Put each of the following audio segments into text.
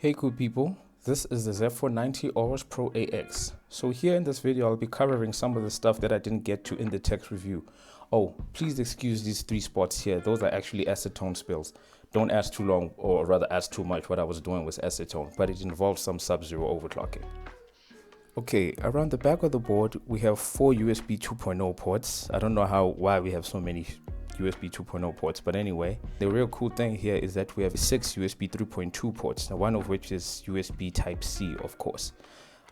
Hey cool people, this is the Z490 AORUS Pro-AX. So here in this video I'll be covering some of the stuff that I didn't get to in the tech review. Oh, please excuse these 3 spots here, those are actually acetone spills. Don't ask too long, or rather ask too much. What I was doing was acetone, but it involves some sub-zero overclocking. Okay, around the back of the board we have 4 USB 2.0 ports. I don't know why we have so many USB 2.0 ports, but anyway, the real cool thing here is that we have 6 USB 3.2 ports, now one of which is USB type C, of course.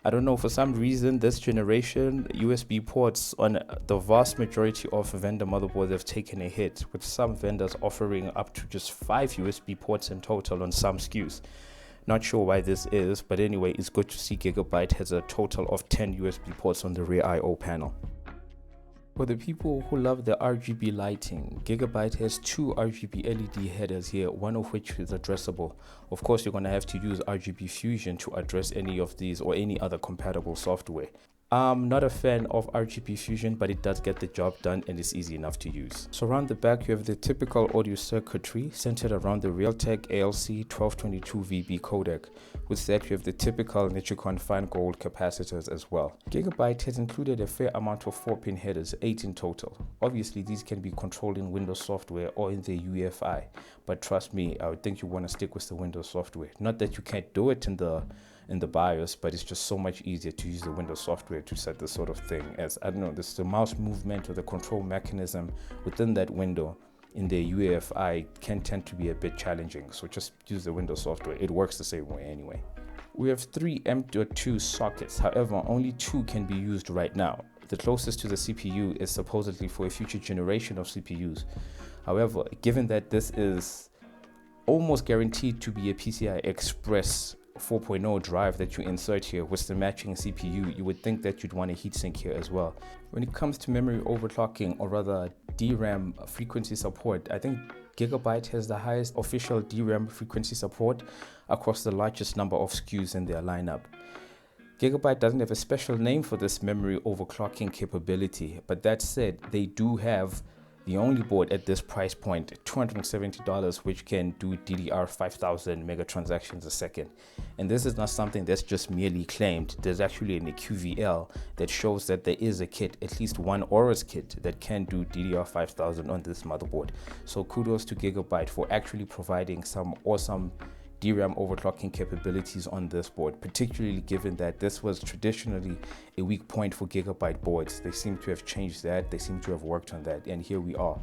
I don't know, for some reason this generation USB ports on the vast majority of vendor motherboards have taken a hit, with some vendors offering up to just 5 USB ports in total on some SKUs. Not sure why this is, but anyway, it's good to see Gigabyte has a total of 10 USB ports on the rear I/O panel. For the people who love the RGB lighting, Gigabyte has 2 RGB LED headers here, one of which is addressable. Of course, you're going to have to use RGB Fusion to address any of these or any other compatible software. I'm not a fan of RGB Fusion, but it does get the job done and it's easy enough to use. So around the back you have the typical audio circuitry centered around the Realtek ALC 1222VB codec. With that you have the typical Nichicon fine gold capacitors as well. Gigabyte has included a fair amount of 4-pin headers, 8 in total. Obviously these can be controlled in Windows software or in the UEFI, but trust me, I would think you want to stick with the Windows software. Not that you can't do it in the BIOS, but it's just so much easier to use the Windows software to set this sort of thing, as I don't know, the mouse movement or the control mechanism within that window in the UEFI can tend to be a bit challenging, so just use the Windows software. It works the same way anyway. We have 3 M.2 sockets, however only 2 can be used right now. The closest to the CPU is supposedly for a future generation of CPUs. However, given that this is almost guaranteed to be a PCI Express 4.0 drive that you insert here with the matching CPU, you would think that you'd want a heatsink here as well. When it comes to memory overclocking, or rather DRAM frequency support, I think Gigabyte has the highest official DRAM frequency support across the largest number of SKUs in their lineup. Gigabyte doesn't have a special name for this memory overclocking capability, but that said, they do have the only board at this price point, $270, which can do DDR 5000 mega transactions a second. And this is not something that's just merely claimed. There's actually an QVL that shows that there is a kit, at least one AORUS kit, that can do DDR 5000 on this motherboard. So kudos to Gigabyte for actually providing some awesome DRAM overclocking capabilities on this board, particularly given that this was traditionally a weak point for Gigabyte boards. They seem to have changed that, they seem to have worked on that, and here we are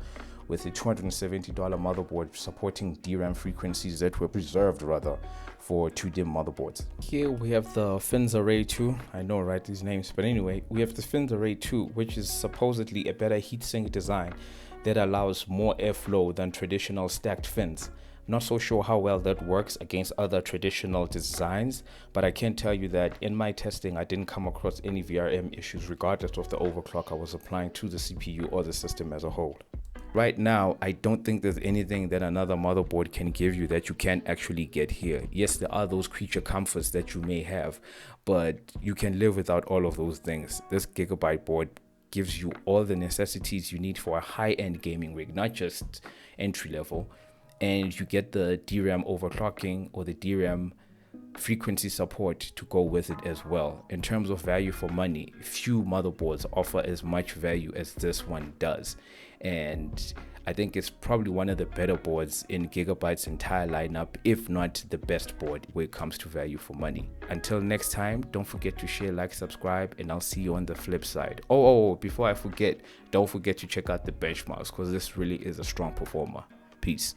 with a $270 motherboard supporting DRAM frequencies that were preserved rather for 2DIMM motherboards. Here we have the Fins Array 2, I know, right, these names, but anyway, we have the Fins Array 2, which is supposedly a better heatsink design that allows more airflow than traditional stacked fins. Not so sure how well that works against other traditional designs, but I can tell you that in my testing I didn't come across any VRM issues regardless of the overclock I was applying to the CPU or the system as a whole. Right now, I don't think there's anything that another motherboard can give you that you can't actually get here. Yes, there are those creature comforts that you may have, but you can live without all of those things. This Gigabyte board gives you all the necessities you need for a high-end gaming rig, not just entry level. And you get the DRAM overclocking or the DRAM frequency support to go with it as well. In terms of value for money, few motherboards offer as much value as this one does, and I think it's probably one of the better boards in Gigabyte's entire lineup, if not the best board when it comes to value for money. Until next time, don't forget to share, like, subscribe, and I'll see you on the flip side. Oh, before I forget, don't forget to check out the benchmarks, because this really is a strong performer. Peace.